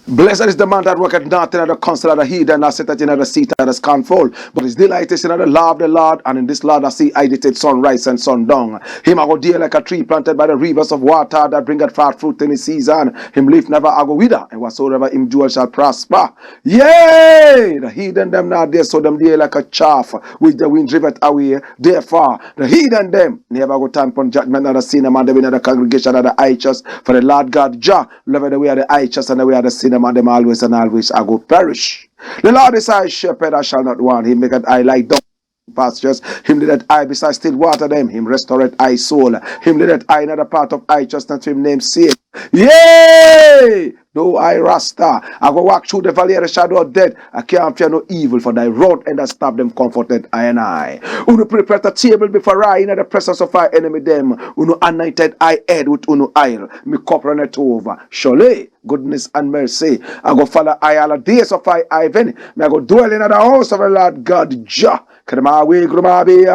Blessed is the man that worketh not in the counsel of the heathen, that sitteth in the seat of the scornful. But his delight is in the law of the Lord, and in this law that see I did sunrise and sundown. Him I go dear like a tree planted by the rivers of water, that bringeth forth fruit in his season. Him leaf never I go wither, and whatsoever him do shall prosper. Yea, the heathen them not there, so them dear like a chaff, which the wind driveth away. Therefore, the heathen them never go time upon judgment, not the sinner man, the the congregation of the righteous. For the Lord God Jah loveth the way of the righteous, and the way of the sinner man, them always and always I go perish. The Lord is our shepherd, I shall not want. He maketh I lie down in pastures. Him that I beside still water them. Him restoreth I soul. Him that I another part of righteousness to him name sake. Yea! Though I RASTA, I go walk through the valley of the shadow of death. I can't fear no evil, for thy rod and thy staff them comforted I and I. Uno prepare the table before I in the presence of our enemy them. Uno anointed I head with uno oil. Me cup runneth over. Surely goodness and mercy I go follow I all the days of I Ivan. Me I go dwell in the house of the Lord God Jah. Kremawe grumabe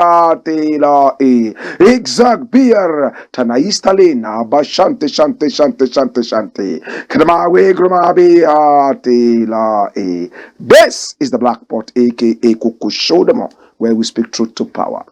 la e exact beer tanaistalin abashante shante shante shante shante kremawe grumabe la e. This is the Black Pot, aka Kuku Shodemo, where we speak truth to power.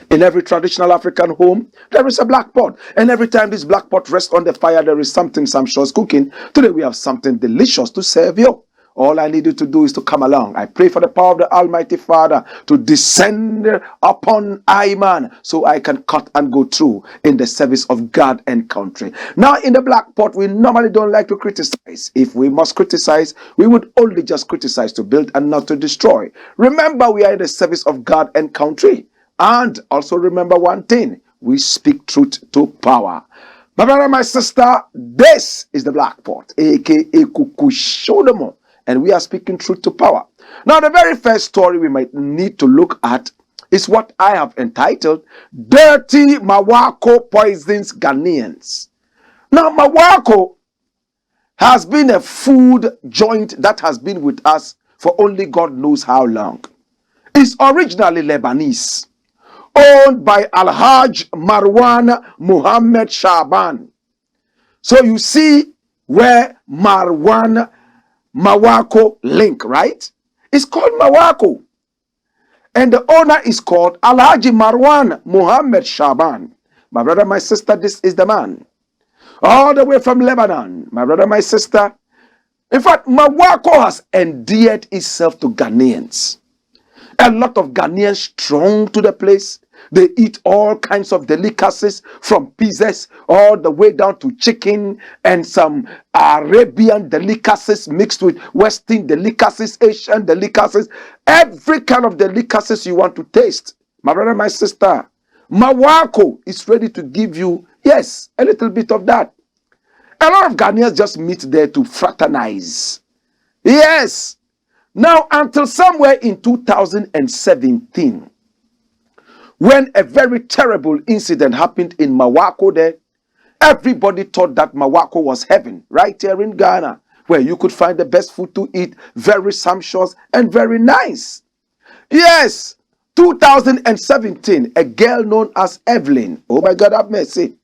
In every traditional African home, there is a black pot. And every time this black pot rests on the fire, there is something sumptuous cooking. Today we have something delicious to serve you. All I need you to do is to come along. I pray for the power of the Almighty Father to descend upon I, man, so I can cut and go through in the service of God and country. Now, in the black pot, we normally don't like to criticize. If we must criticize, we would only just criticize to build and not to destroy. Remember, we are in the service of God and country. And also remember one thing, we speak truth to power. My brother, my sister, this is the Black Pot, aka Kuku Shodemo. And we are speaking truth to power. Now, the very first story we might need to look at is what I have entitled, Dirty Marwako Poisons Ghanaians. Now, Marwako has been a food joint that has been with us for only God knows how long. It's originally Lebanese, owned by Alhaj Marwan Muhammad Shaban. So you see where Marwako link, right? It's called Marwako. And the owner is called Alhaji Marwan Muhammad Shaban. My brother, my sister, this is the man. All the way from Lebanon. My brother, my sister. In fact, Marwako has endeared itself to Ghanaians. A lot of Ghanaians strong to the place. They eat all kinds of delicacies, from pizzas all the way down to chicken and some Arabian delicacies mixed with Western delicacies, Asian delicacies, every kind of delicacies you want to taste. My brother, my sister, Marwako is ready to give you, yes, a little bit of that. A lot of Ghanaians just meet there to fraternize. Yes. Now, until somewhere in 2017, when a very terrible incident happened in Marwako there, everybody thought that Marwako was heaven, right here in Ghana, where you could find the best food to eat, very sumptuous and very nice. Yes, 2017, a girl known as Evelyn, oh my God, have mercy,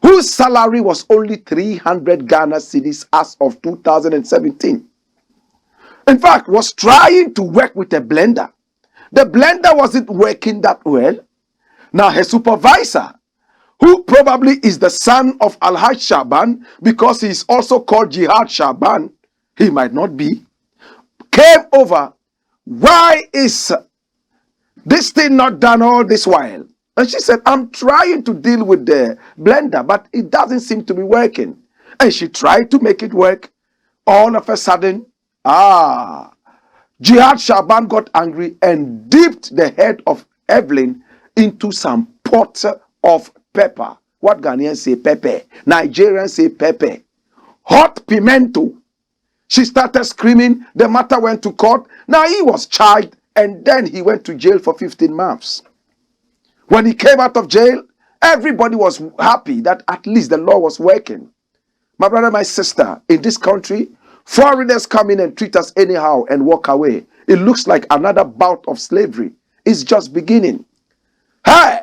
whose salary was only 300 Ghana cedis as of 2017. In fact, was trying to work with a blender. The blender wasn't working that well. Now her supervisor, who probably is the son of Alhaj Shaban, because he is also called Jihad Shaban, he might not be, came over. Why is This thing not done all this while. And she said, I'm trying to deal with the blender, but it doesn't seem to be working. And she tried to make it work. All of a sudden, Jihad Shaban got angry and dipped the head of Evelyn into some pot of pepper. What Ghanaians say pepper, Nigerians say pepper. Hot pimento. She started screaming. The matter went to court. Now he was charged and then he went to jail for 15 months. When he came out of jail, everybody was happy that at least the law was working. My brother, my sister, in this country, foreigners come in and treat us anyhow and walk away. It looks like another bout of slavery. It's just beginning. Hey!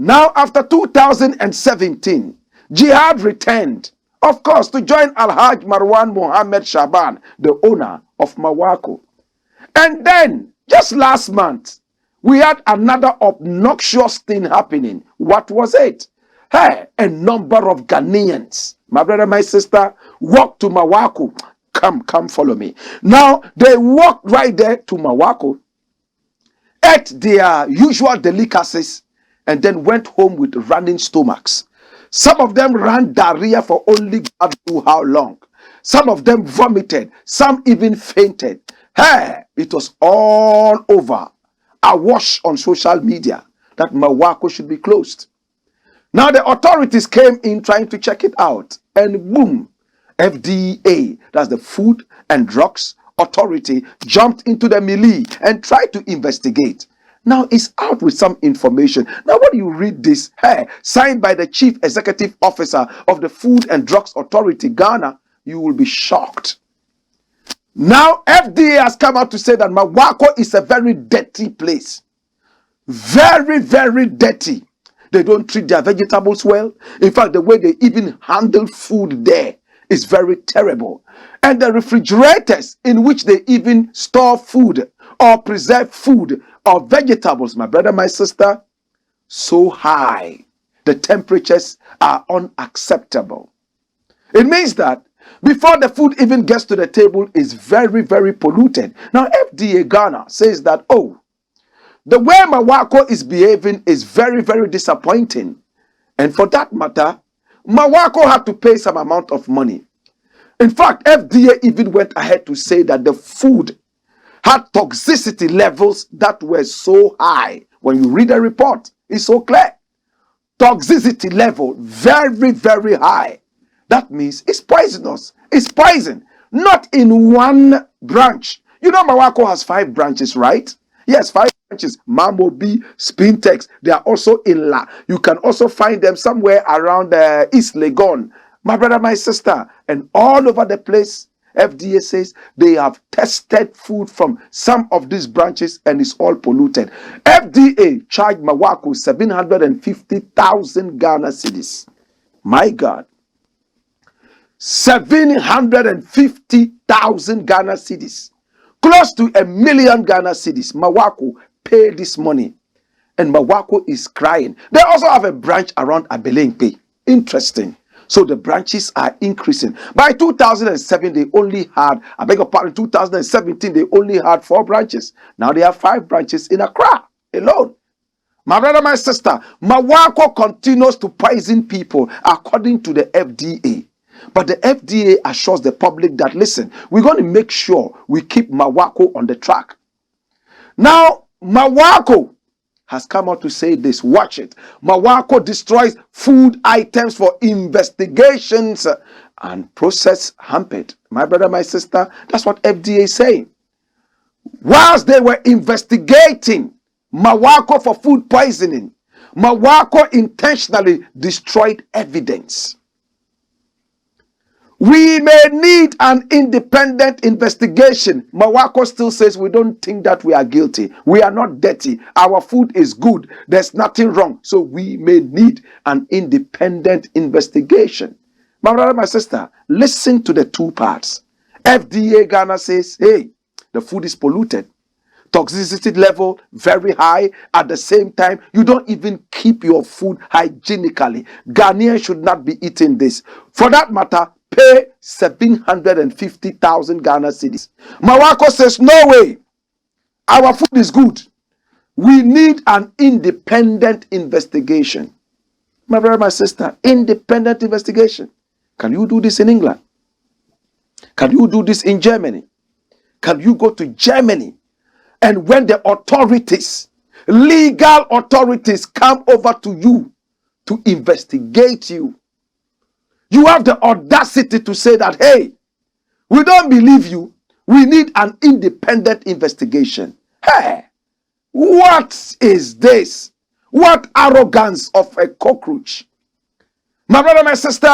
Now, after 2017, Jihad returned, of course, to join Alhaj Marwan Mohammed Shaban, the owner of Marwako. And then, just last month, we had another obnoxious thing happening. What was it? Hey, a number of Ghanaians, my brother, my sister, walked to Marwako. Come, follow me. Now, they walked right there to Marwako, ate their usual delicacies, and then went home with running stomachs. Some of them ran diarrhea for only God knew how long. Some of them vomited. Some even fainted. Hey, it was all over. Awash on social media that Marwako should be closed. Now the authorities came in trying to check it out. And boom, FDA, that's the Food and Drugs Authority, jumped into the melee and tried to investigate. Now it's out with some information. Now when you read this, hey, signed by the Chief Executive Officer of the Food and Drugs Authority, Ghana, you will be shocked. Now FDA has come out to say that Marwako is a very dirty place. Very, very dirty. They don't treat their vegetables well. In fact, the way they even handle food there is very terrible. And the refrigerators in which they even store food or preserve food or vegetables, my brother, my sister, so high. The temperatures are unacceptable. It means that before the food even gets to the table, it's very, very polluted. Now, FDA Ghana says that, the way Marwako is behaving is very, very disappointing. And for that matter, Marwako had to pay some amount of money. In fact, FDA even went ahead to say that the food had toxicity levels that were so high. When you read the report, it's so clear. Toxicity level, very, very high. That means it's poisonous. It's poison. Not in one branch. You know Marwako has 5 branches, right? Yes, 5 branches. Mambo B, Spintex. They are also in La. You can also find them somewhere around East Legon. My brother, my sister. And all over the place, FDA says they have tested food from some of these branches and it's all polluted. FDA charged Marwako 750,000 Ghana cedis. My God. 750,000 Ghana cedis. Close to 1 million Ghana cedis. Marwako paid this money. And Marwako is crying. They also have a branch around Abelenpe. Interesting. So the branches are increasing. By 2007, they only had, 2017, they only had 4 branches. Now they have 5 branches in Accra alone. My brother, my sister, Marwako continues to poison people according to the FDA. But the FDA assures the public that, listen, we're going to make sure we keep Marwako on the track. Now, Marwako has come out to say this. Watch it. Marwako destroys food items for investigations and process hampered. My brother, my sister, that's what FDA is saying. Whilst they were investigating Marwako for food poisoning, Marwako intentionally destroyed evidence. We may need an independent investigation. Marwako still says we don't think that we are guilty. We are not dirty. Our food is good. There's nothing wrong. So we may need an independent investigation. My brother, my sister, listen to the 2 parts. FDA Ghana says, hey, the food is polluted. Toxicity level very high. At the same time, you don't even keep your food hygienically. Ghanaians should not be eating this. For that matter, pay 750,000 Ghana cedis. Marwako says, no way. Our food is good. We need an independent investigation. My brother, my sister, independent investigation. Can you do this in England? Can you do this in Germany? Can you go to Germany and when the authorities, legal authorities, come over to you to investigate you, you have the audacity to say that, hey, we don't believe you. We need an independent investigation. Hey, what is this? What arrogance of a cockroach? My brother, my sister,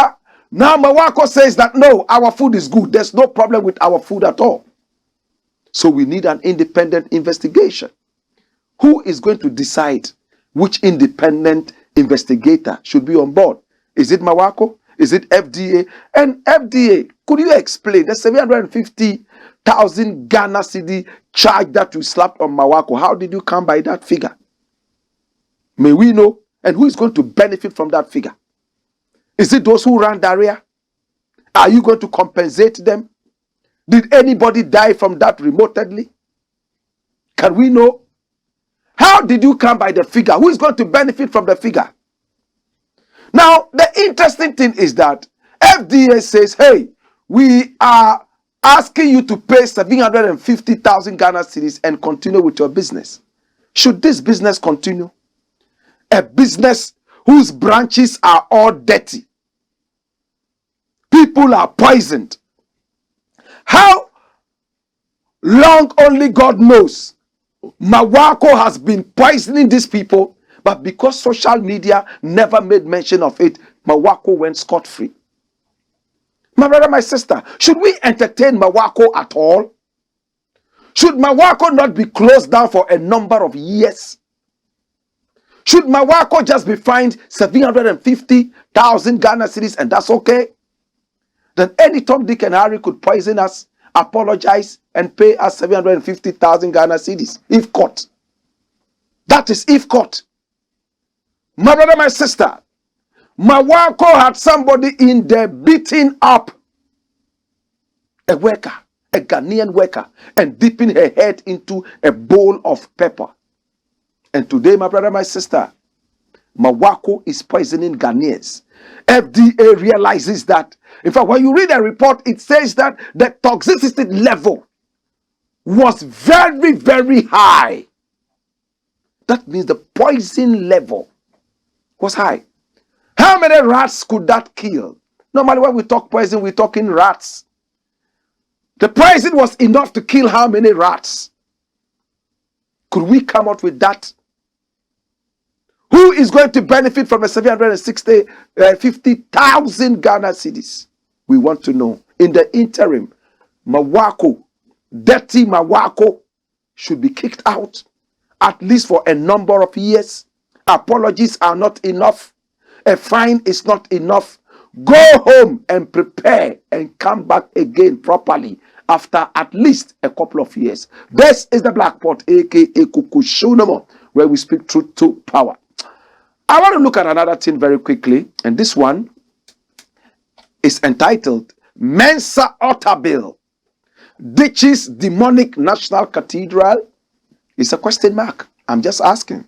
now Marwako says that no, our food is good. There's no problem with our food at all. So we need an independent investigation. Who is going to decide which independent investigator should be on board? Is it Marwako? Is it FDA? And FDA, could you explain the 750,000 Ghana cedi charge that you slapped on Marwako? How did you come by that figure? May we know? And who is going to benefit from that figure? Is it those who ran diarrhea? Are you going to compensate them? Did anybody die from that remotely? Can we know? How did you come by the figure? Who is going to benefit from the figure? Now, the interesting thing is that FDA says, hey, we are asking you to pay 750,000 Ghana cedis and continue with your business. Should this business continue? A business whose branches are all dirty. People are poisoned. How long only God knows. Marwako has been poisoning these people, but because social media never made mention of it, Marwako went scot-free. My brother, my sister, should we entertain Marwako at all? Should Marwako not be closed down for a number of years? Should Marwako just be fined 750,000 Ghana cedis and that's okay? Then any Tom, Dick and Harry could poison us, apologize, and pay us 750,000 Ghana cedis if caught. That is if caught. My brother, my sister, Marwako had somebody in there beating up a worker, a Ghanaian worker, and dipping her head into a bowl of pepper. And today, my brother, my sister, Marwako is poisoning Ghanaians. FDA realizes that. In fact, when you read a report, it says that the toxicity level was very, very high. That means the poison level was high. How many rats could that kill? Normally when we talk poison, we're talking rats. The poison was enough to kill how many rats? Could we come out with that? Who is going to benefit from the 750,000 Ghana cedis? We want to know. In the interim, Marwako, dirty Marwako, should be kicked out, at least for a number of years. Apologies are not enough. A fine is not enough. Go home and prepare and come back again properly after at least a couple of years. This is the Blakk Pot, aka Kukushunomo, where we speak truth to power. I want to look at another thing very quickly, and this one is entitled Mensah Otabil ditches demonic national cathedral. It's a question mark. I'm just asking.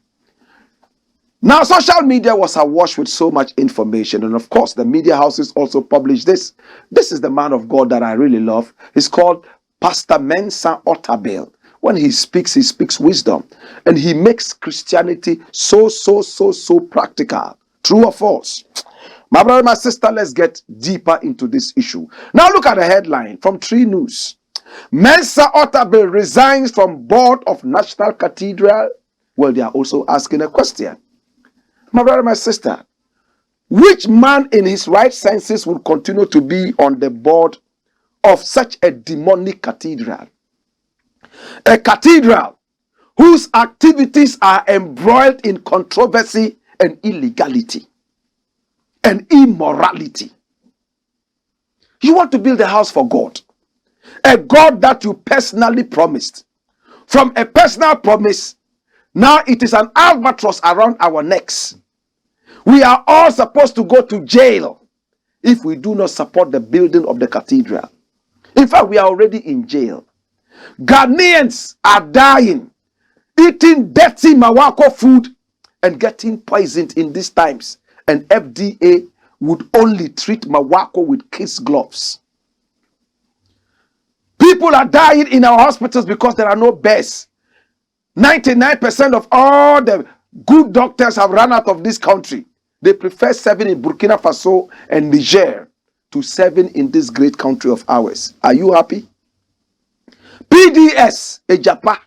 Now, social media was awash with so much information, and of course, the media houses also publish this. This is the man of God that I really love. He's called Pastor Mensah Otabil. When he speaks wisdom, and he makes Christianity so practical. True or false? My brother, my sister, let's get deeper into this issue. Now look at the headline from 3 News. Mensah Otabil resigns from board of National Cathedral. Well, they are also asking a question. My brother, my sister, which man in his right senses will continue to be on the board of such a demonic cathedral? A cathedral whose activities are embroiled in controversy and illegality and immorality. You want to build a house for God, a God that you personally promised. From a personal promise, now it is an albatross around our necks. We are all supposed to go to jail if we do not support the building of the cathedral. In fact, we are already in jail. Ghanaians are dying eating dirty Marwako food and getting poisoned in these times. And FDA would only treat Marwako with kids' gloves. People are dying in our hospitals because there are no beds. 99% of all the good doctors have run out of this country. They prefer serving in Burkina Faso and Niger to serving in this great country of ours. Are you happy? PDS, Ejapa,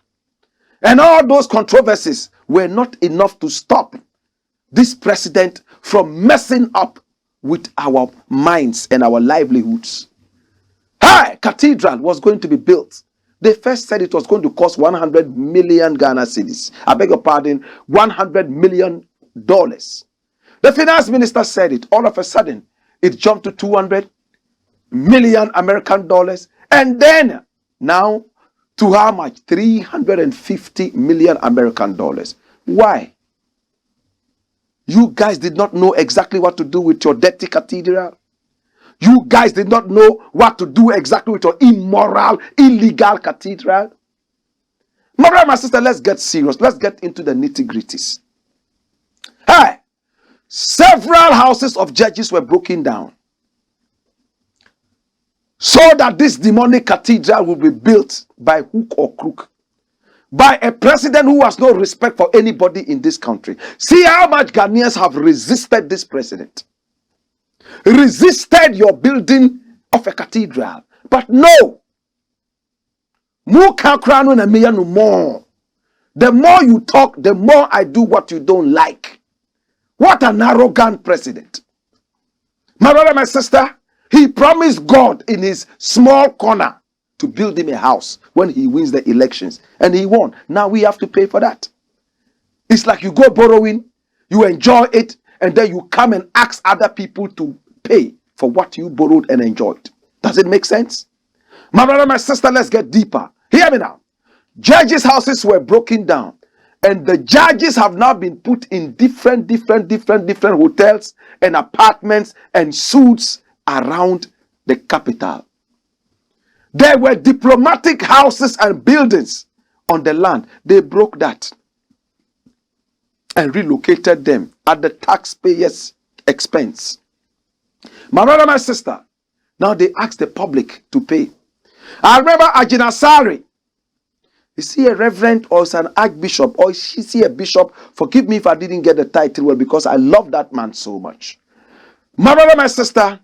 and all those controversies were not enough to stop this president from messing up with our minds and our livelihoods. Hi, cathedral was going to be built. They first said it was going to cost 100 million Ghana cedis. I beg your pardon, $100 million. The finance minister said it. All of a sudden, it jumped to 200 million American dollars. And then, now, to how much? 350 million American dollars. Why? You guys did not know exactly what to do with your dirty cathedral. You guys did not know what to do exactly with your immoral, illegal cathedral. My brother, my sister, let's get serious. Let's get into the nitty-gritties. Hey, several houses of judges were broken down so that this demonic cathedral will be built by hook or crook, by a president who has no respect for anybody in this country. See how much Ghanaians have resisted this president. Resisted your building of a cathedral. But no. The more you talk, the more I do what you don't like. What an arrogant president. My brother, my sister, he promised God in his small corner to build him a house when he wins the elections. And he won. Now we have to pay for that. It's like you go borrowing, you enjoy it, and then you come and ask other people to pay for what you borrowed and enjoyed. Does it make sense? My brother, my sister, let's get deeper. Hear me now. Judges' houses were broken down, and the judges have now been put in different hotels and apartments and suites around the capital. There were diplomatic houses and buildings on the land. They broke that and relocated them at the taxpayers' expense. My brother, my sister, now they ask the public to pay. I remember Ajinasari. Is he a reverend or is an archbishop or is he a bishop? Forgive me if I didn't get the title well, because I love that man so much. My brother, my sister,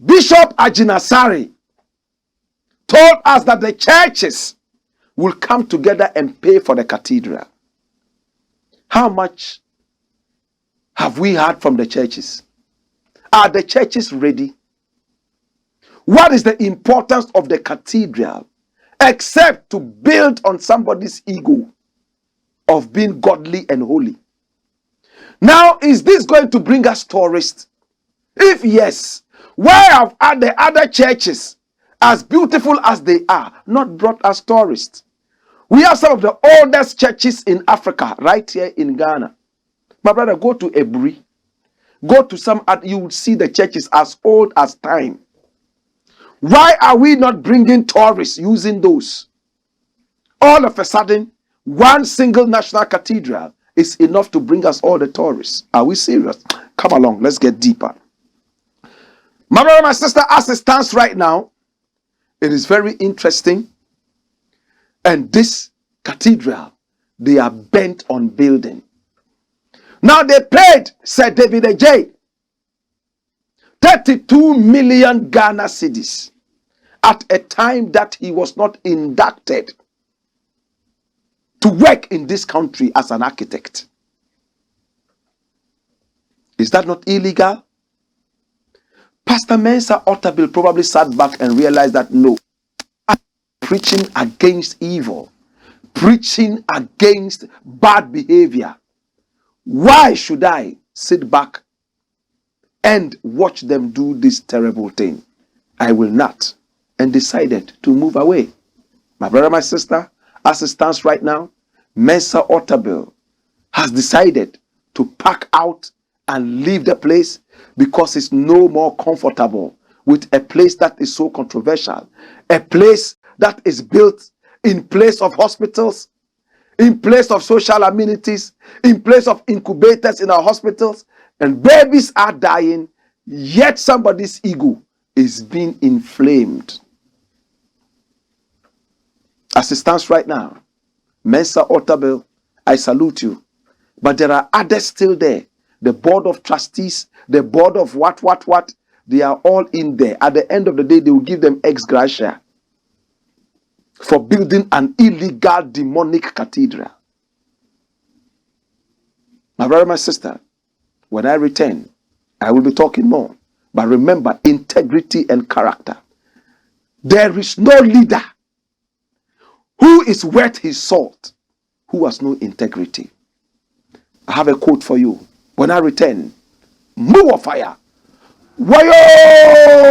Bishop Ajinasari told us that the churches will come together and pay for the cathedral. How much have we heard from the churches? Are the churches ready? What is the importance of the cathedral except to build on somebody's ego of being godly and holy? Now, is this going to bring us tourists? If yes, why have the other churches, as beautiful as they are, not brought us tourists? We have some of the oldest churches in Africa, right here in Ghana. My brother, go to Eburi. Go to some, you will see the churches as old as time. Why are we not bringing tourists using those? All of a sudden, one single national cathedral is enough to bring us all the tourists. Are we serious? Come along, let's get deeper. My brother, my sister, as it stands right now, it is very interesting. And this cathedral, they are bent on building. Now they paid Sir David J 32 million Ghana cedis at a time that he was not inducted to work in this country as an architect. Is that not illegal? Pastor Mensah Otabil probably sat back and realized that no, I'm preaching against evil, preaching against bad behavior. Why should I sit back and watch them do this terrible thing? I will not. And decided to move away. My brother, my sister, as it stands right now, Mensah Otabil has decided to pack out and leave the place because it's no more comfortable with a place that is so controversial. A place that is built in place of hospitals, in place of social amenities, in place of incubators in our hospitals, and babies are dying, yet somebody's ego is being inflamed. As it stands right now, Mensah Otabil, I salute you. But there are others still there. The board of trustees, the board of what, they are all in there. At the end of the day, they will give them ex gratia for building an illegal demonic cathedral. My brother, my sister, when I return, I will be talking more. But remember, integrity and character. There is no leader who is worth his salt who has no integrity. I have a quote for you. When I return, move of fire. Wayo!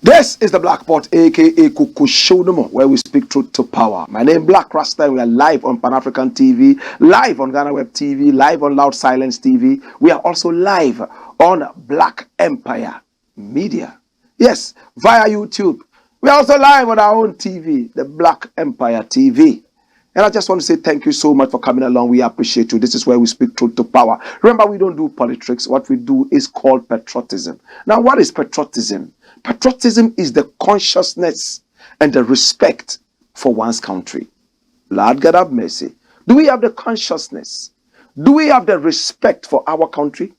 This is the Blakk Pot, aka Kukushonomo, where we speak truth to power. My name is Blakk RASTA, and we are live on Pan-African TV, live on Ghana Web TV, live on Loud Silence TV. We are also live on Black Empire Media. Yes, via YouTube. We are also live on our own TV, the Black Empire TV. And I just want to say thank you so much for coming along. We appreciate you. This is where we speak truth to power. Remember, we don't do politics. What we do is called patriotism. Now, what is patriotism? Patriotism is the consciousness and the respect for one's country. Lord God have mercy. Do we have the consciousness? Do we have the respect for our country?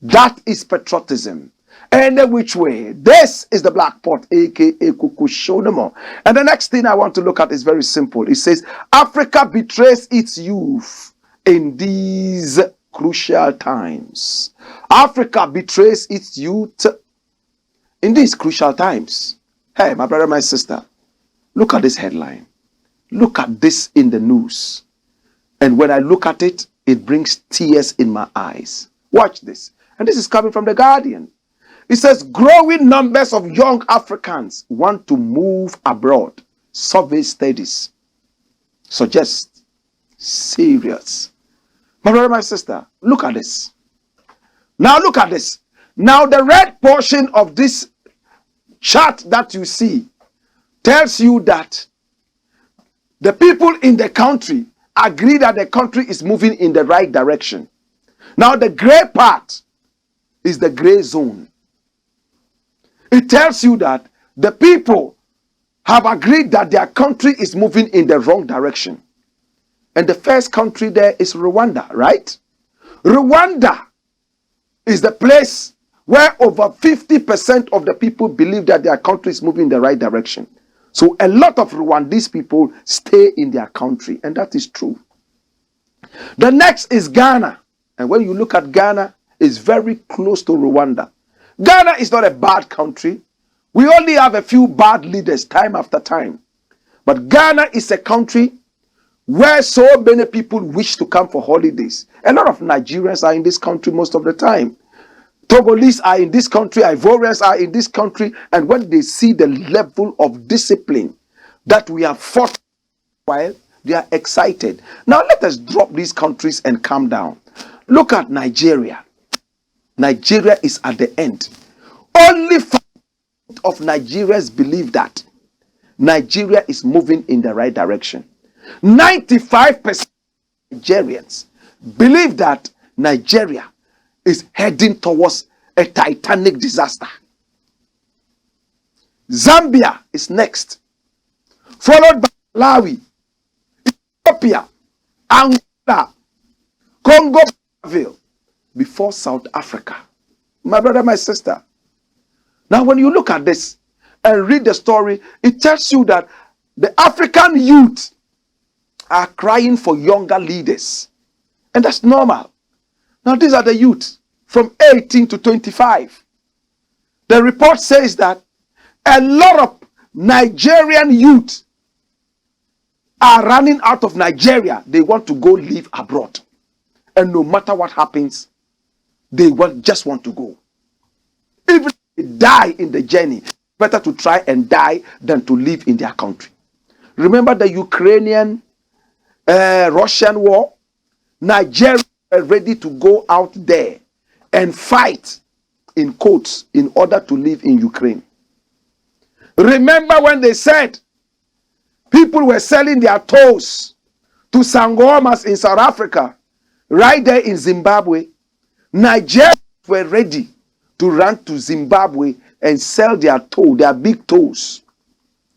That is patriotism. Any which way. This is the Blakk Pot, aka Kukushonomo. And the next thing I want to look at is very simple. It says, Africa betrays its youth in these crucial times. Africa betrays its youth in these crucial times. Hey, my brother, my sister, look at this headline. Look at this in the news. And when I look at it, it brings tears in my eyes. Watch this. And this is coming from The Guardian. It says, growing numbers of young Africans want to move abroad. Survey studies suggest. Serious. My brother, my sister, look at this. Now look at this. Now the red portion of this chart that you see tells you that the people in the country agree that the country is moving in the right direction. Now the gray part is the gray zone. It tells you that the people have agreed that their country is moving in the wrong direction. And the first country there is Rwanda, right? Rwanda is the place where over 50% of the people believe that their country is moving in the right direction. So a lot of Rwandese people stay in their country, and that is true. The next is Ghana. And when you look at Ghana, it's very close to Rwanda. Ghana is not a bad country. We only have a few bad leaders time after time. But Ghana is a country where so many people wish to come for holidays. A lot of Nigerians are in this country most of the time. Togolese are in this country, Ivorians are in this country, and when they see the level of discipline that we have fought while, they are excited. Now let us drop these countries and calm down. Look at Nigeria. Nigeria is at the end. Only 5% of Nigerians believe that Nigeria is moving in the right direction. 95% of Nigerians believe that Nigeria is heading towards a titanic disaster. Zambia is next, followed by Malawi, Ethiopia, Angola, Congo, before South Africa. My brother, my sister. Now, when you look at this and read the story, it tells you that the African youth are crying for younger leaders. And that's normal. Now, these are the youth from 18 to 25. The report says that a lot of Nigerian youth are running out of Nigeria. They want to go live abroad. And no matter what happens, they just want to go. Even if they die in the journey, better to try and die than to live in their country. Remember the Ukrainian Russian war? Nigeria were ready to go out there and fight in quotes in order to live in Ukraine. Remember when they said people were selling their toes to Sangomas in South Africa, right there in Zimbabwe? Nigerians were ready to run to Zimbabwe and sell their big toes,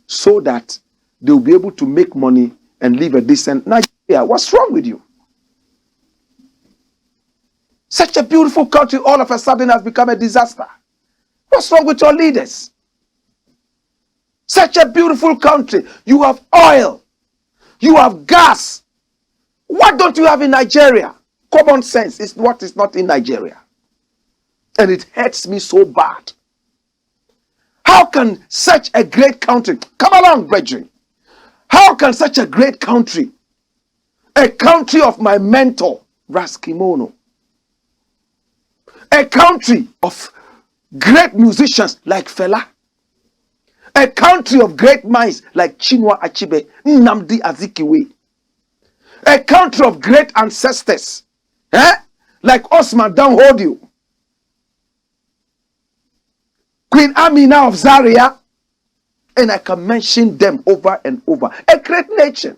so that they'll be able to make money and live a decent Nigeria. What's wrong with you? Such a beautiful country all of a sudden has become a disaster. What's wrong with your leaders? Such a beautiful country. You have oil. You have gas. What don't you have in Nigeria? Common sense is what is not in Nigeria. And it hurts me so bad. How can such a great country, come along, brethren. How can such a great country, a country of my mentor, Raskimono, a country of great musicians like Fela, a country of great minds like Chinua Achebe, Nnamdi Azikiwe, a country of great ancestors, like Osman Danhodio, Queen Amina of Zaria, and I can mention them over and over. A great nation.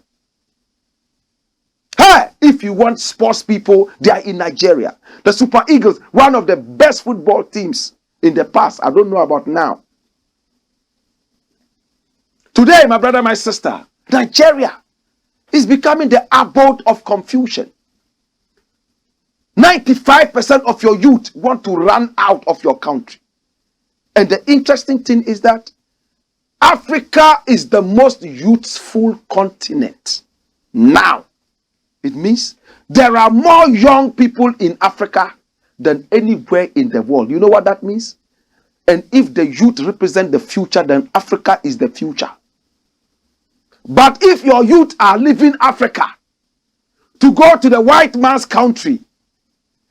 Hey, if you want sports people, they are in Nigeria. The Super Eagles, one of the best football teams in the past. I don't know about now. Today, my brother, my sister, Nigeria is becoming the abode of confusion. 95% of your youth want to run out of your country. And the interesting thing is that Africa is the most youthful continent now. It means there are more young people in Africa than anywhere in the world. You know what that means? And if the youth represent the future, then Africa is the future. But if your youth are leaving Africa to go to the white man's country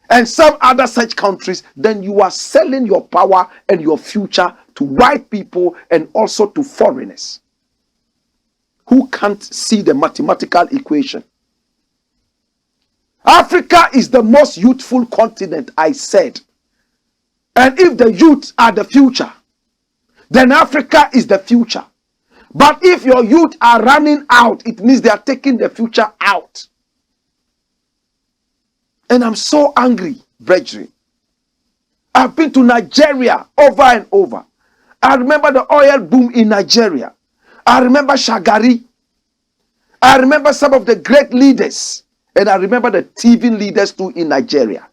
and some other such countries, then you are selling your power and your future to white people and also to foreigners who can't see the mathematical equation. Africa is the most youthful continent, I said. And if the youth are the future, then Africa is the future. But if your youth are running out, it means they are taking the future out. And I'm so angry, brethren. I've been to Nigeria over and over. I remember the oil boom in Nigeria. I remember Shagari. I remember some of the great leaders. And I remember the TV leaders too in Nigeria.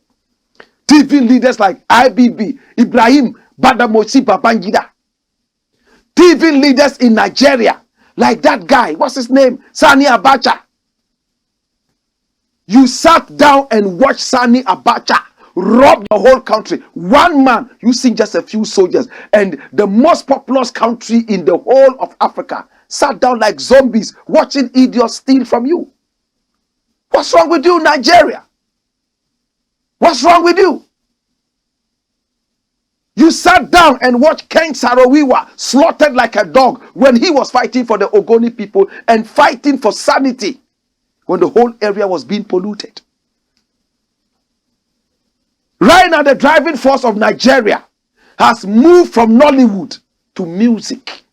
TV leaders like IBB, Ibrahim Badamosi Babangida. TV leaders in Nigeria like that guy, what's his name? Sani Abacha. You sat down and watched Sani Abacha robbed the whole country. One man using just a few soldiers, and the most populous country in the whole of Africa sat down like zombies watching idiots steal from you. What's wrong with you, Nigeria? What's wrong with you? You sat down and watched Ken Saro-Wiwa slaughtered like a dog when he was fighting for the Ogoni people and fighting for sanity when the whole area was being polluted. Right now, the driving force of Nigeria has moved from Nollywood to music.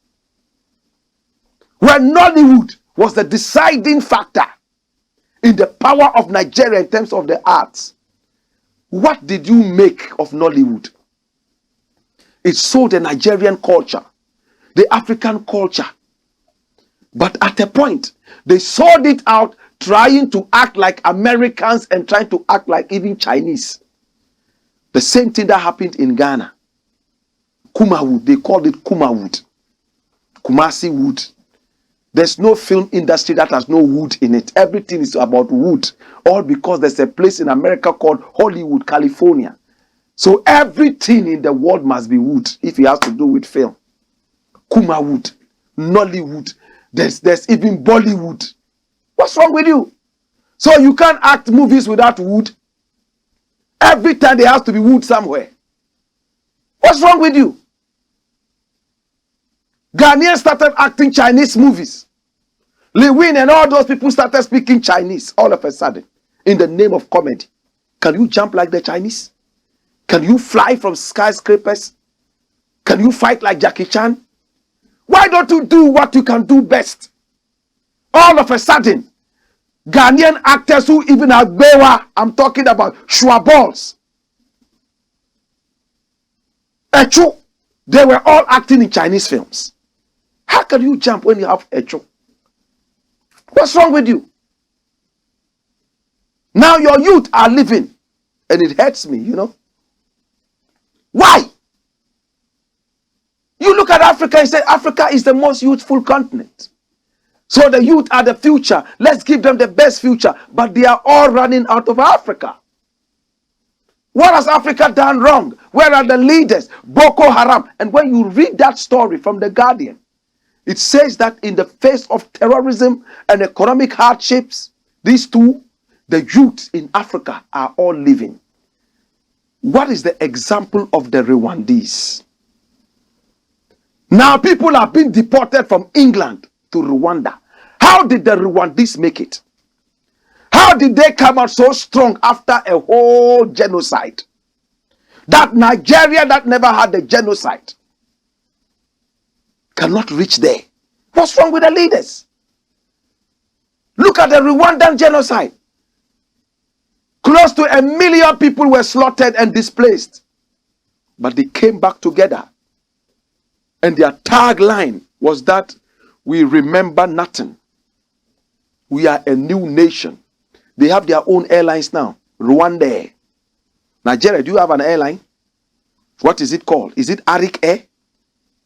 When Nollywood was the deciding factor in the power of Nigeria in terms of the arts, what did you make of Nollywood? It sold the Nigerian culture, the African culture. But at a point, they sold it out trying to act like Americans and trying to act like even Chinese. The same thing that happened in Ghana. Kumawood, they called it Kumawood. Kumasi wood. There's no film industry that has no wood in it. Everything is about wood. All because there's a place in America called Hollywood, California. So everything in the world must be wood if it has to do with film. Kumawood, Nollywood, there's even Bollywood. What's wrong with you? So you can't act movies without wood? Every time there has to be wood somewhere. What's wrong with you? Ghanaians started acting Chinese movies. Lewin and all those people started speaking Chinese all of a sudden in the name of comedy. Can you jump like the Chinese? Can you fly from skyscrapers? Can you fight like Jackie Chan? Why don't you do what you can do best? All of a sudden, Ghanaian actors who even have Bewa, I'm talking about Schwaballs, Echo, they were all acting in Chinese films. How can you jump when you have Echo? What's wrong with you? Now your youth are living, and it hurts me, you know. Why? You look at Africa and say Africa is the most youthful continent. So the youth are the future. Let's give them the best future. But they are all running out of Africa. What has Africa done wrong? Where are the leaders? Boko Haram. And when you read that story from The Guardian, it says that in the face of terrorism and economic hardships, these two, the youth in Africa are all living. What is the example of the Rwandese? Now people are being deported from England to Rwanda. How did the Rwandese make it? How did they come out so strong after a whole genocide? That Nigeria that never had the genocide cannot reach there. What's wrong with the leaders? Look at the Rwandan genocide. Close to 1 million people were slaughtered and displaced. But they came back together. And their tagline was that we remember nothing. We are a new nation. They have their own airlines now. Rwanda. Nigeria, do you have an airline? What is it called? Is it Arik Air?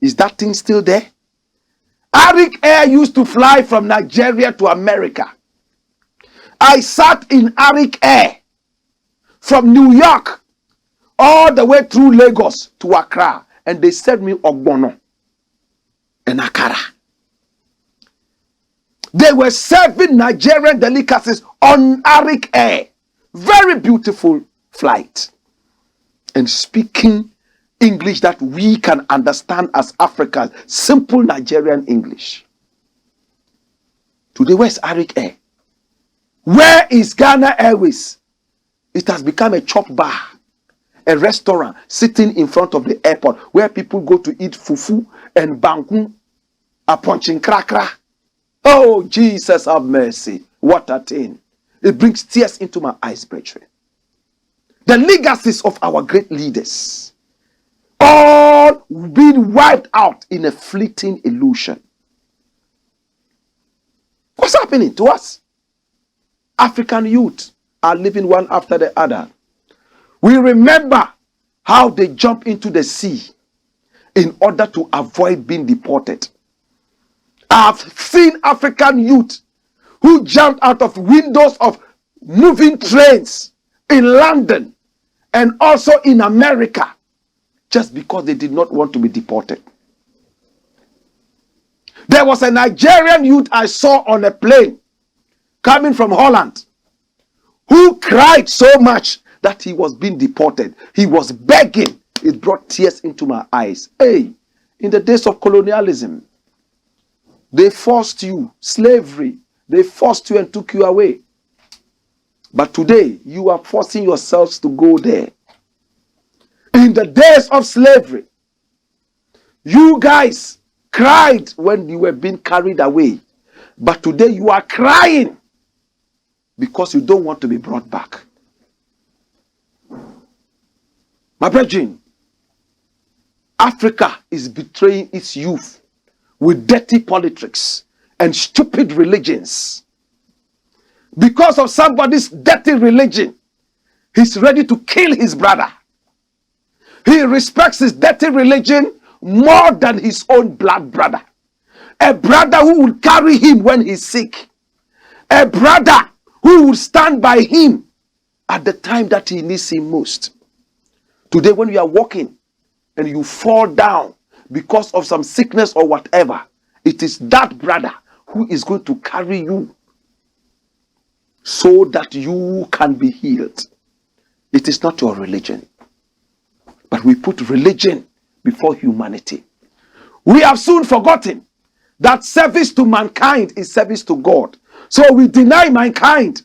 Is that thing still there? Arik Air used to fly from Nigeria to America. I sat in Arik Air from New York all the way through Lagos to Accra, and they served me ogbono and akara. They were serving Nigerian delicacies on Arik Air. Very beautiful flight. And speaking English that we can understand as Africans. Simple Nigerian English. Today, where's Arik Air? Where is Ghana Airways? It has become a chop bar. A restaurant sitting in front of the airport where people go to eat fufu and banku, a punching krakra. Oh, Jesus have mercy. What a thing. It brings tears into my eyes, brethren. The legacies of our great leaders all being wiped out in a fleeting illusion. What's happening to us? African youth are living one after the other. We remember how they jump into the sea in order to avoid being deported. I've seen African youth who jumped out of windows of moving trains in London and also in America, just because they did not want to be deported. There was a Nigerian youth I saw on a plane coming from Holland who cried so much that he was being deported. He was begging. It brought tears into my eyes. Hey, in the days of colonialism, they forced you, slavery, they forced you and took you away. But today, you are forcing yourselves to go there. In the days of slavery, you guys cried when you were being carried away. But today, you are crying because you don't want to be brought back. My brethren, Africa is betraying its youth with dirty politics and stupid religions. Because of somebody's dirty religion, he's ready to kill his brother. He respects his dirty religion more than his own blood brother. A brother who will carry him when he's sick. A brother who will stand by him at the time that he needs him most. Today, when you are walking and you fall down because of some sickness or whatever, it is that brother who is going to carry you so that you can be healed. It is not your religion. But we put religion before humanity. We have soon forgotten that service to mankind is service to God. So we deny mankind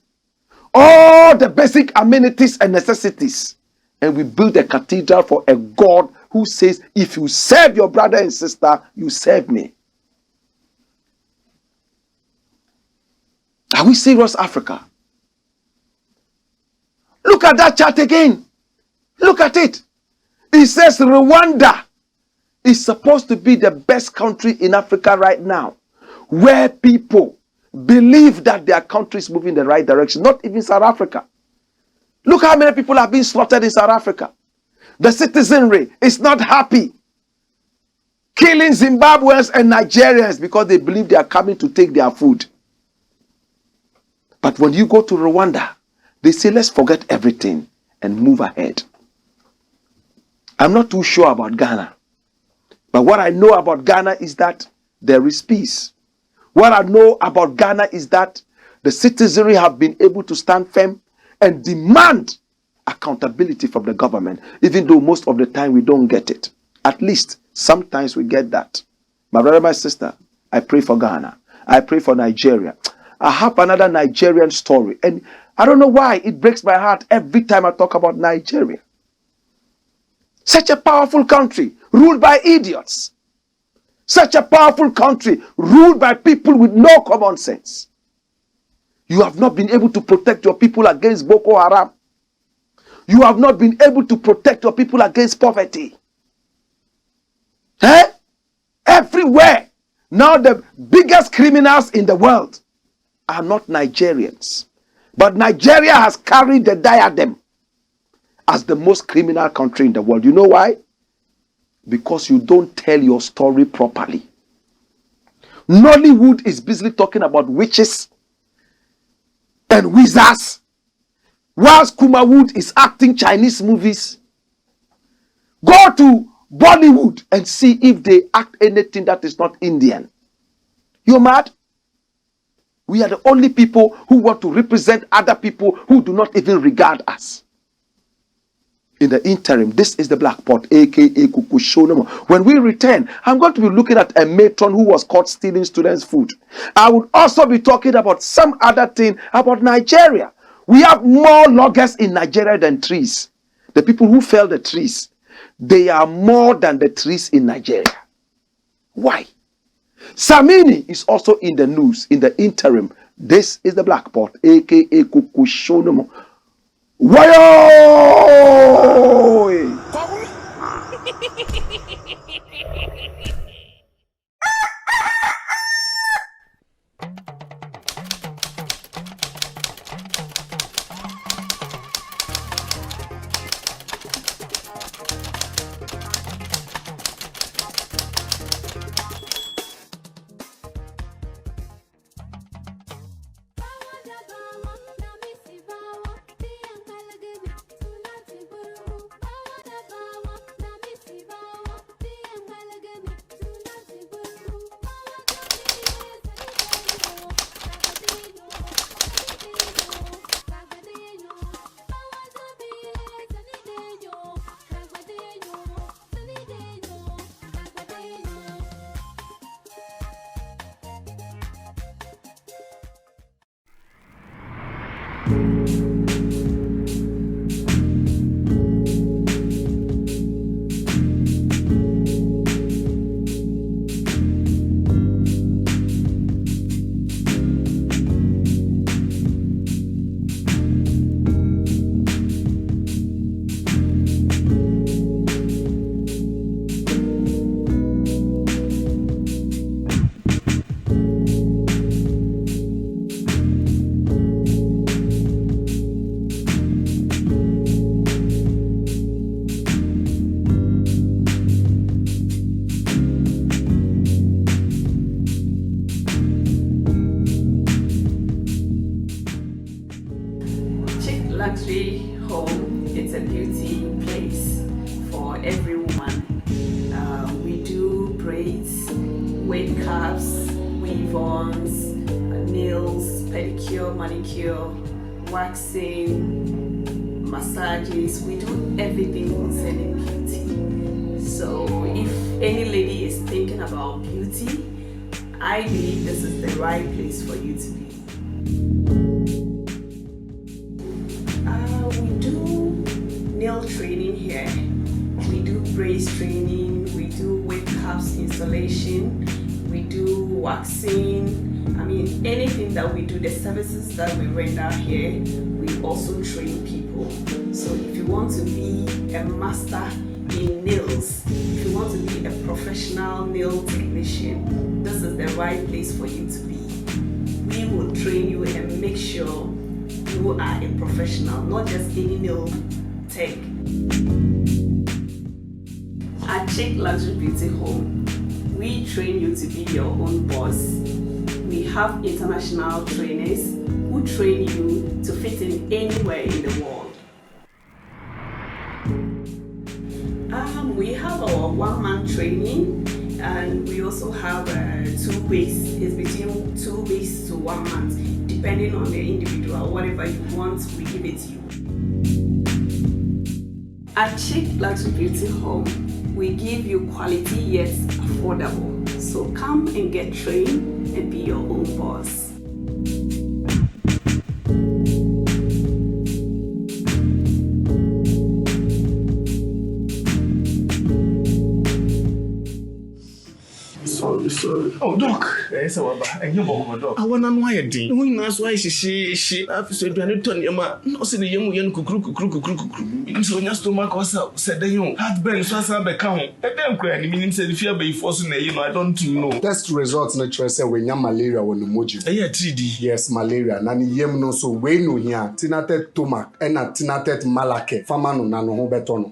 all the basic amenities and necessities. And we build a cathedral for a God who says, if you serve your brother and sister, you serve me. Are we serious, Africa? Look at that chart again. Look at it. It says Rwanda is supposed to be the best country in Africa right now, where people believe that their country is moving in the right direction. Not even South Africa. Look how many people have been slaughtered in South Africa. The citizenry is not happy, killing Zimbabweans and Nigerians because they believe they are coming to take their food. But when you go to Rwanda, they say, let's forget everything and move ahead. I'm not too sure about Ghana. But what I know about Ghana is that there is peace. What I know about Ghana is that the citizenry have been able to stand firm and demand accountability from the government, even though most of the time we don't get it. At least sometimes we get that. My brother, my sister, I pray for Ghana. I pray for Nigeria. I have another Nigerian story, and I don't know why it breaks my heart every time I talk about Nigeria. Such a powerful country ruled by idiots. Such a powerful country ruled by people with no common sense. You have not been able to protect your people against Boko Haram. You have not been able to protect your people against poverty. Everywhere. Now the biggest criminals in the world are not Nigerians. But Nigeria has carried the diadem as the most criminal country in the world. You know why? Because you don't tell your story properly. Nollywood is busily talking about witches and wizards, whilst Kumawood is acting Chinese movies. Go to Bollywood and see if they act anything that is not Indian. You're mad? We are the only people who want to represent other people who do not even regard us. In the interim, this is the Black Pot, aka Kukushonomo. When we return, I'm going to be looking at a matron who was caught stealing students' food. I will also be talking about some other thing about Nigeria. We have more loggers in Nigeria than trees. The people who fell the trees, they are more than the trees in Nigeria. Why? Samini is also in the news in the interim. This is the Black Pot, aka Kukushonomo. Wayo! Luxury home, it's a beauty place for every woman. We do braids, wave caps, weave-ons, nails, pedicure, manicure, waxing, massages. We do everything concerning beauty. So if any lady is thinking about beauty, I believe this is the right place for you to be. Nail training here, we do braids training, we do wave caps installation, we do waxing. I mean, anything that we do, the services that we render here, we also train people. So if you want to be a master in nails, if you want to be a professional nail technician, this is the right place for you to be. We will train you and make sure you are a professional, not just any nail tech. At Chick Luxury Beauty Home, we train you to be your own boss. We have international trainers who train you to fit in anywhere in the world. We have our one-man training, and we also have 2 weeks. It's between 2 weeks to 1 month, depending on the individual. Whatever you want, we give it to you. At Chick Luxury Beauty Home, we give you quality yet affordable. So come and get trained and be your own boss. Sorry. Oh, Doc. Yes, and you walk, Doc. I want to know why you did. That's why she said, "Do I need to tell you, ma? No, say the young kukru. So your stomach was up. Said the young heartburn, so I said, "Become." I don't cry. Meaning, said if you are be forcing, I don't know. Test results natural say when you malaria when you moji. Yeah, 3D. Yes, malaria. Nani yem no so we no here. Tinatet tomac and a tinatet malake. Famano nano ho betono.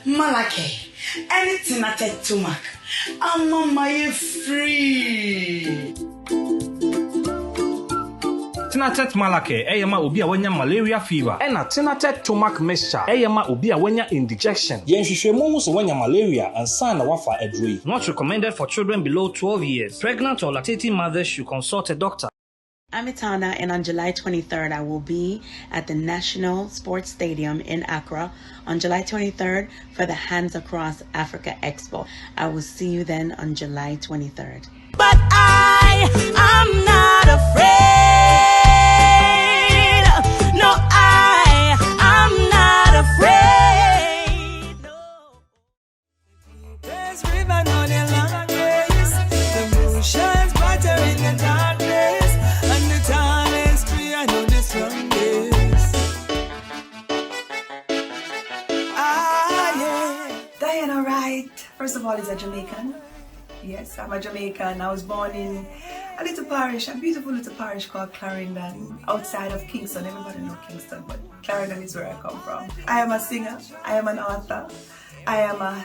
Malake, anything I take to Mac. I'm on my free. Tinatet Malake, Eyama Ubia Wenya malaria fever, and a Tinatet Tomac mixture, Eyama Ubia Wenya indigestion. Yen Shishemus Wenya malaria and Sana Wafa Edri. Not recommended for children below 12 years. Pregnant or lactating mothers should consult a doctor. I'm Itana, and on July 23rd, I will be at the National Sports Stadium in Accra on July 23rd for the Hands Across Africa Expo. I will see you then on July 23rd. But I am not afraid. No, I am not afraid. No. There's river on the long days. The moon shines brighter in the darkness. Diana Wright, first of all, is a Jamaican. Yes, I'm a Jamaican. I was born in a little parish, a beautiful little parish called Clarendon, outside of Kingston. Everybody knows Kingston, but Clarendon is where I come from. I am a singer, I am an author, I am a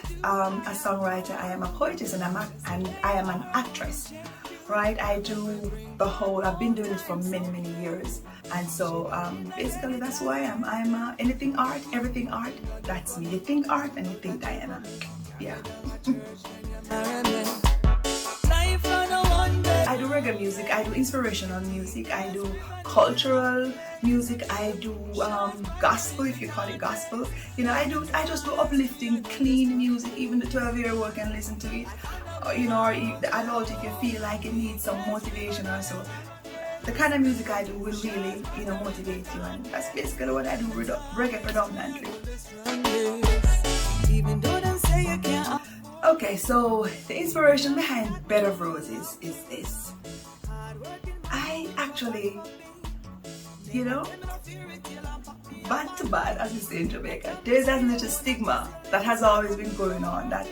songwriter, I am a poetess, and I am an actress. Right, I do the whole. I've been doing it for many years, and so basically that's who I am. I'm anything art, everything art. That's me. You think art and you think Diana. Yeah. I do reggae music, I do inspirational music, I do cultural music, I do gospel, if you call it gospel. You know, I just do uplifting, clean music. Even the 12-year-old can listen to it. You know, or the adult, if you feel like it needs some motivation or so. The kind of music I do will really, you know, motivate you, and that's basically what I do, reggae predominantly. Okay, so the inspiration behind Bed of Roses is this. I actually, you know, bad to bad, as we say in Jamaica, there's that little stigma that has always been going on, that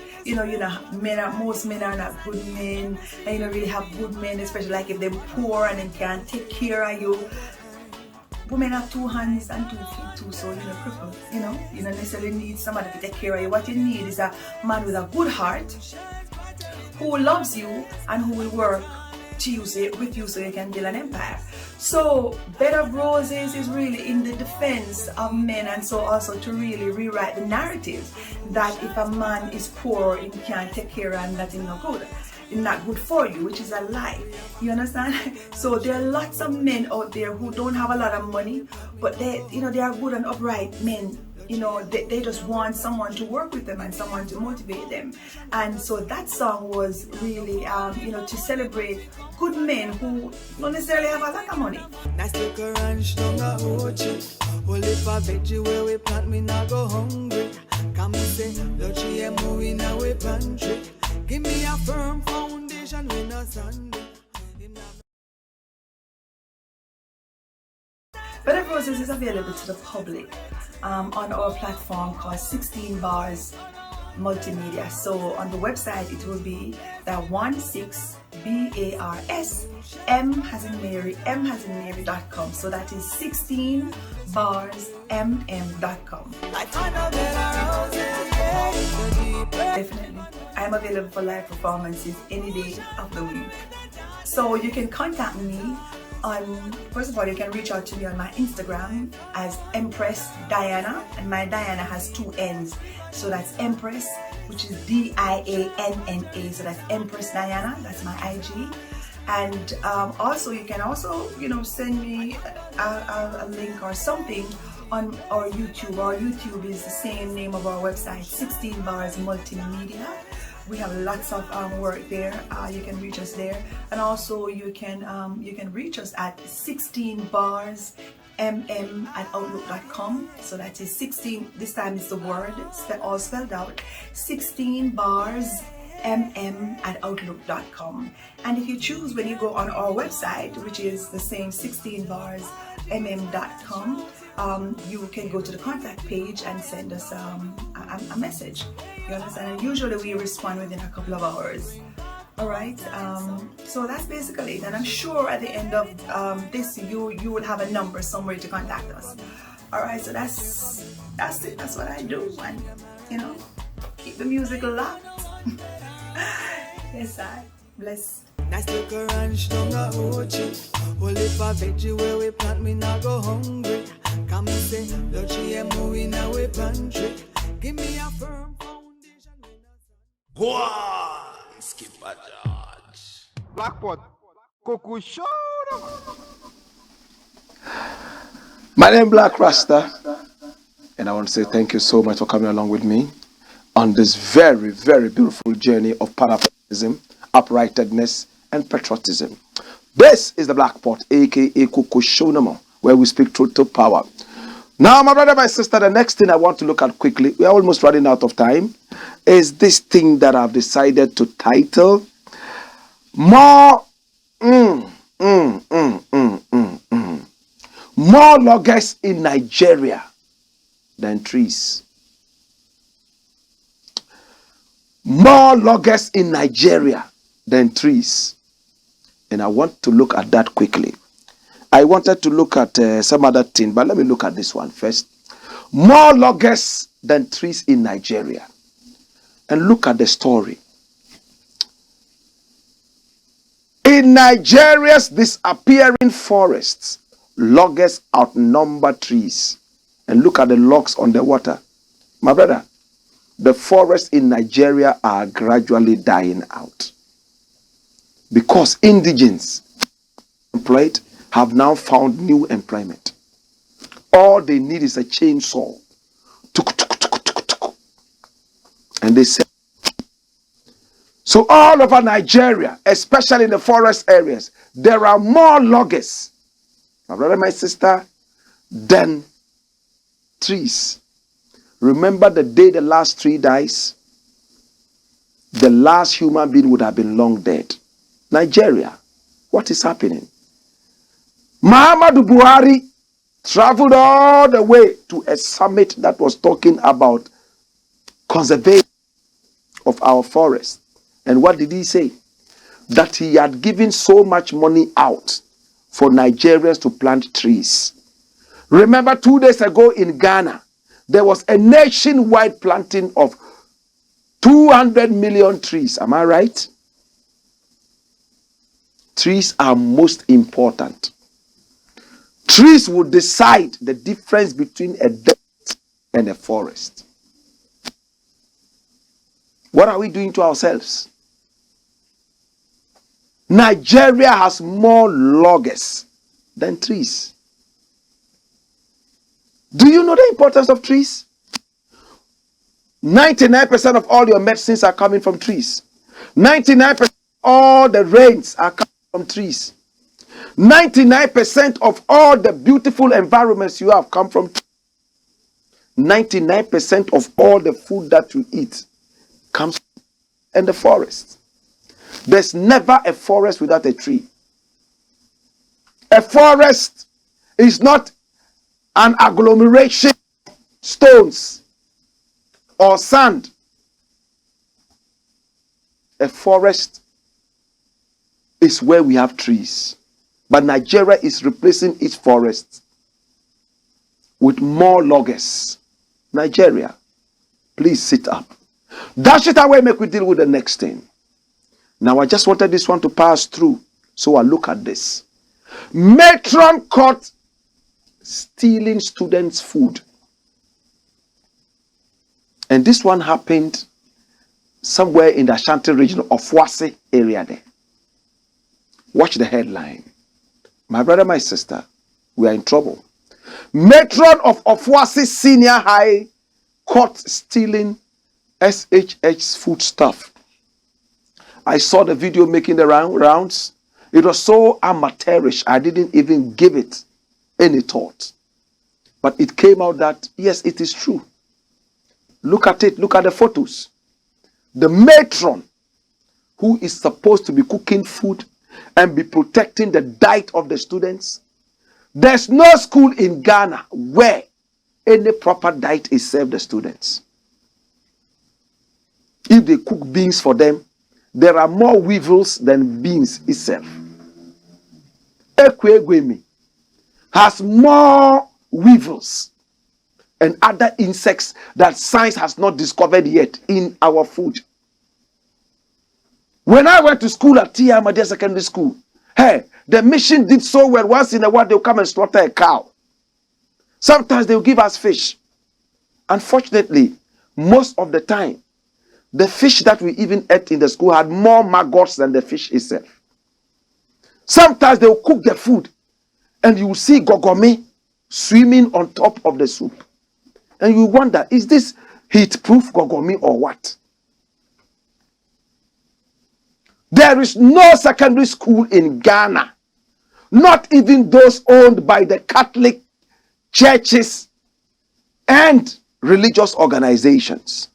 most men are not good men, and you don't really have good men, especially like if they're poor and they can't take care of you. Women have 2 hands and 2 feet too, so crippled. You don't necessarily need somebody to take care of you. What you need is a man with a good heart who loves you and who will work with you so you can build an empire. So Bed of Roses is really in the defense of men, and so also to really rewrite the narrative that if a man is poor and can't take care and that is not good. Not good for you, which is a lie. You understand? So there are lots of men out there who don't have a lot of money, but they are good and upright men. They just want someone to work with them and someone to motivate them. And so that song was really, to celebrate good men who don't necessarily have a lot of money. Give me a firm foundation when a Sunday. Bed of Roses is available to the public on our platform called 16 Bars Multimedia. So on the website it will be the 16BARS M-as-in-Mary.com. So that is 16barsmm.com. Definitely. I am available for live performances any day of the week. So you can contact me on, first of all, you can reach out to me on my Instagram as Empress Diana, and my Diana has 2 N's. So that's Empress, which is DIANNA. So that's Empress Diana, that's my IG. And also you can send me a link or something on our YouTube. Our YouTube is the same name of our website, 16 Bars Multimedia. We have lots of work there. You can reach us there, and also you can reach us at 16barsmm@outlook.com. So that is 16. This time is the word all spelled out. 16barsmm@outlook.com. And if you choose, when you go on our website, which is the same 16barsmm.com, you can go to the contact page and send us a message. You understand? And usually we respond within a couple of hours. All right. So that's basically it. And I'm sure at the end of this, you will have a number somewhere to contact us. All right. So that's it. That's what I do. And keep the music locked. Yes, I bless. Nice little ranch down a Ochi. Only for veggie where we plant, me now go hungry. Come and say, Luchi and movie now we pantry. Give me a firm foundation. Go on, Skipper George. Blackpot, Coco Show. My name is Blakk RASTA, and I want to say thank you so much for coming along with me on this very, very beautiful journey of patriotism, uprightness, and patriotism. This is the Black Pot, aka Coco Show, where we speak truth to power. Now, my brother, my sister, the next thing I want to look at quickly, we are almost running out of time, is this thing that I've decided to title More loggers in Nigeria than trees. More loggers in Nigeria than trees. And I want to look at that quickly. I wanted to look at some other thing, but let me look at this one first. More loggers than trees in Nigeria. And look at the story. In Nigeria's disappearing forests, loggers outnumber trees. And look at the logs on the water. My brother, the forests in Nigeria are gradually dying out. Because indigents employed have now found new employment. All they need is a chainsaw. Tuk, tuk, tuk, tuk, tuk. And they say, so all over Nigeria, especially in the forest areas, there are more loggers, my brother, my sister, than trees. Remember the day the last tree dies, the last human being would have been long dead. Nigeria, what is happening? Muhammadu Buhari traveled all the way to a summit that was talking about conservation of our forests. And what did he say? That he had given so much money out for Nigerians to plant trees. Remember 2 days ago in Ghana, there was a nationwide planting of 200 million trees. Am I right? Trees are most important. Trees will decide the difference between a desert and a forest. What are we doing to ourselves? Nigeria has more loggers than trees. Do you know the importance of trees? 99% of all your medicines are coming from trees. 99% of all the rains are coming from trees. 99% of all the beautiful environments you have come from trees. 99% of all the food that you eat comes in the forest. There's never a forest without a tree. A forest is not an agglomeration of stones or sand. A forest is where we have trees. But Nigeria is replacing its forests with more loggers. Nigeria, please sit up. Dash it away, make we deal with the next thing. Now, I just wanted this one to pass through, so I look at this. Matron caught stealing students' food. And this one happened somewhere in the Ashanti region of Wase area there. Watch the headline. My brother, my sister, we are in trouble. Matron of Ofwasi Senior High caught stealing SHH's foodstuff. I saw the video making the rounds. It was so amateurish, I didn't even give it any thought. But it came out that, yes, it is true. Look at it. Look at the photos. The matron who is supposed to be cooking food and be protecting the diet of the students. There's no school in Ghana where any proper diet is served the students. If they cook beans for them, there are more weevils than beans itself. Ekwegwemi has more weevils and other insects that science has not discovered yet in our food. When I went to school at T. Ahmadiyya Secondary School, hey, the mission did so well. Once in a while, they'll come and slaughter a cow. Sometimes they'll give us fish. Unfortunately, most of the time, the fish that we even ate in the school had more maggots than the fish itself. Sometimes they'll cook the food and you will see gogomi swimming on top of the soup. And you wonder, is this heat-proof gogomi or what? There is no secondary school in Ghana, not even those owned by the Catholic churches and religious organizations.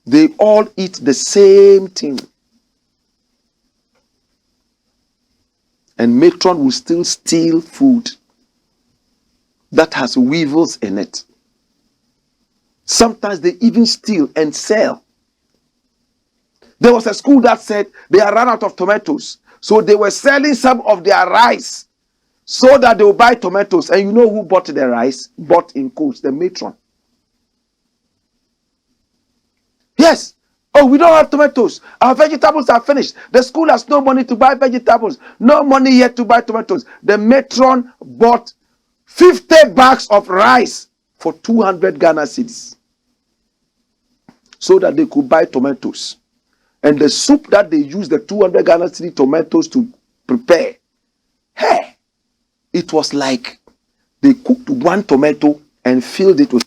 They all eat the same thing. And matron will still steal food that has weevils in it. Sometimes they even steal and sell. There was a school that said they had run out of tomatoes. So they were selling some of their rice so that they will buy tomatoes. And you know who bought the rice? Bought in quotes, the matron. Yes. Oh, we don't have tomatoes. Our vegetables are finished. The school has no money to buy vegetables. No money yet to buy tomatoes. The matron bought 50 bags of rice for 200 Ghana cedis so that they could buy tomatoes. And the soup that they use the 200 Ghana cedi tomatoes to prepare, hey, it was like they cooked one tomato and filled it with.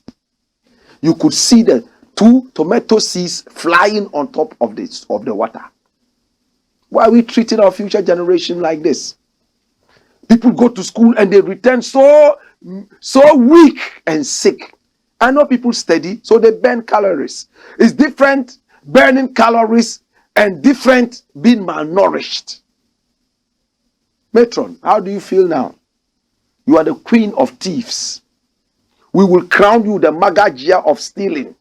You could see the 2 tomato seeds flying on top of the water. Why are we treating our future generation like this? People go to school and they return so weak and sick. I know people study, so they burn calories. It's different burning calories and different being malnourished. Matron, how do you feel now? You are the queen of thieves. We will crown you the Magajia of stealing.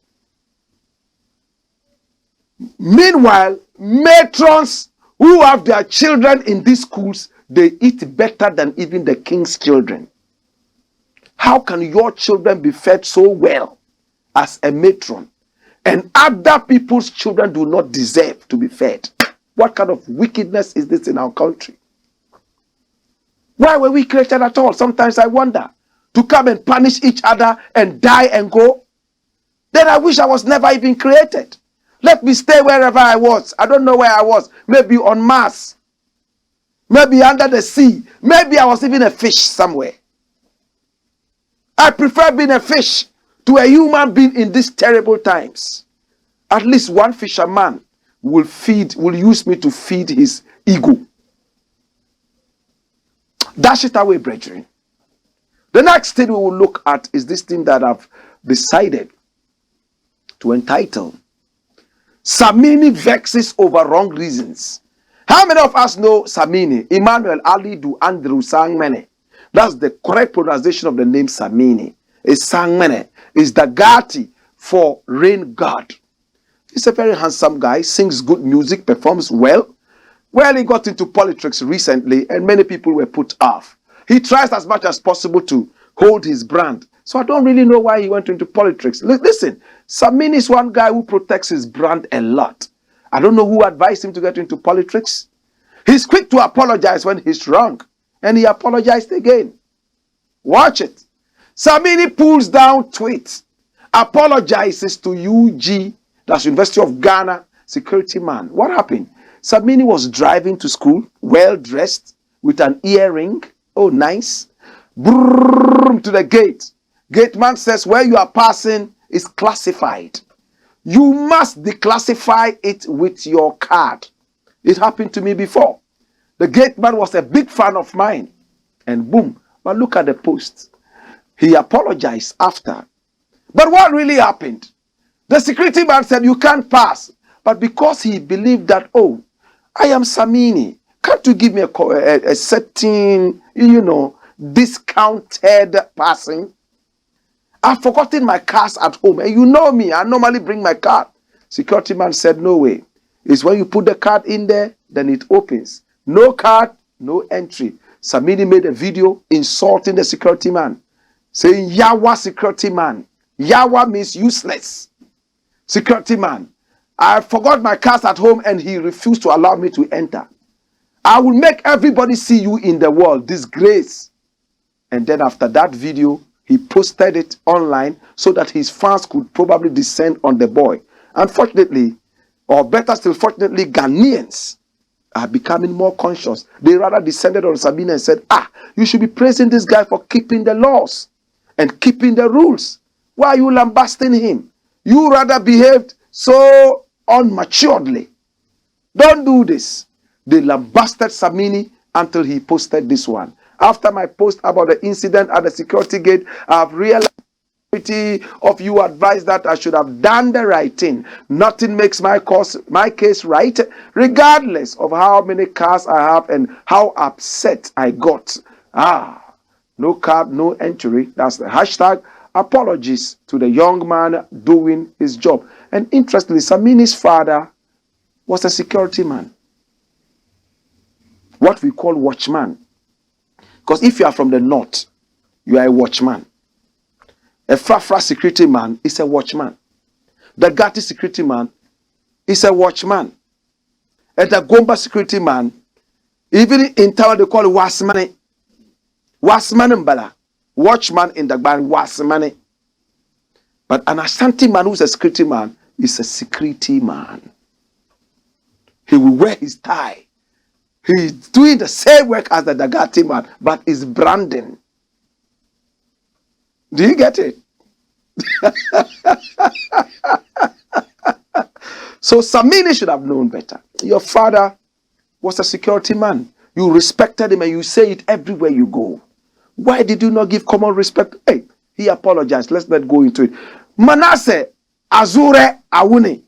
Meanwhile, matrons who have their children in these schools, they eat better than even the king's children. How can your children be fed so well as a matron, and other people's children do not deserve to be fed? What kind of wickedness is this in our country? Why were we created at all? Sometimes I wonder. To come and punish each other and die and go? Then I wish I was never even created. Let me stay wherever I was. I don't know where I was. Maybe on Mars. Maybe under the sea. Maybe I was even a fish somewhere. I prefer being a fish to a human being in these terrible times. At least one fisherman will use me to feed his ego. Dash it away, brethren. The next thing we will look at is this thing that I've decided to entitle Samini Vexes over Wrong Reasons. How many of us know Samini? Emmanuel Ali Du Andrew Sangmene. That's the correct pronunciation of the name Samini. It's Sangmene. It's the Gati for rain god. He's a very handsome guy, sings good music, performs well. Well, he got into politics recently and many people were put off. He tries as much as possible to hold his brand. So I don't really know why he went into politics. Listen, Samini is one guy who protects his brand a lot. I don't know who advised him to get into politics. He's quick to apologize when he's wrong. And he apologized again. Watch it. Samini pulls down tweets, apologizes to UG, that's University of Ghana, security man. What happened? Samini was driving to school, well dressed, with an earring. Oh, nice. Brrrr, to the gate. Gate man says, where you are passing is classified. You must declassify it with your card. It happened to me before. The gate man was a big fan of mine. And boom. But look at the post. He apologized after. But what really happened? The security man said, you can't pass. But because he believed that, oh, I am Samini, can't you give me a certain, discounted passing? I've forgotten my cards at home. And you know me, I normally bring my card. Security man said, no way. It's when you put the card in there, then it opens. No card, no entry. Samini made a video insulting the security man, saying, Yawa security man. Yawa means useless. Security man, I forgot my cards at home and he refused to allow me to enter. I will make everybody see you in the world. Disgrace. And then after that video, he posted it online so that his fans could probably descend on the boy. Unfortunately, or better still, fortunately, Ghanaians are becoming more conscious. They rather descended on Samini and said, you should be praising this guy for keeping the laws and keeping the rules. Why are you lambasting him? You rather behaved so unmaturedly. Don't do this. They lambasted Samini until he posted this one. After my post about the incident at the security gate, I've realized of you advised that I should have done the right thing. Nothing makes my case right, regardless of how many cars I have and how upset I got. No card, no entry. That's the hashtag. Apologies to the young man doing his job. And interestingly, Samini's father was a security man. What we call watchman. Because if you are from the north, you are a watchman. A Frafra security man is a watchman. The Gati security man is a watchman. And the Gomba security man, even in town they call it Wasmane. Wasmane Mbala. Watchman in the band Wasmane. But an Ashanti man who's a security man is a security man. He will wear his tie. He's doing the same work as the Dagati man, but is branding. Do you get it? So Samini should have known better. Your father was a security man. You respected him and you say it everywhere you go. Why did you not give common respect? Hey, he apologized. Let's not go into it. Manasseh Azure Awuni.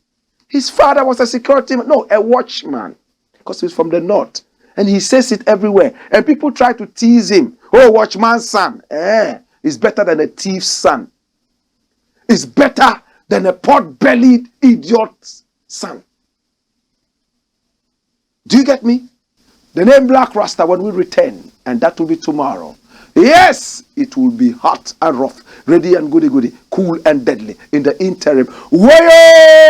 His father was a security man. No, a watchman. Because he's from the north. And he says it everywhere. And people try to tease him. Oh, watchman's son. It's better than a thief's son. It's better than a pot-bellied idiot's son. Do you get me? The name Blakk Rasta when we return, and that will be tomorrow. Yes, it will be hot and rough, ready and goody, cool and deadly. In the interim, way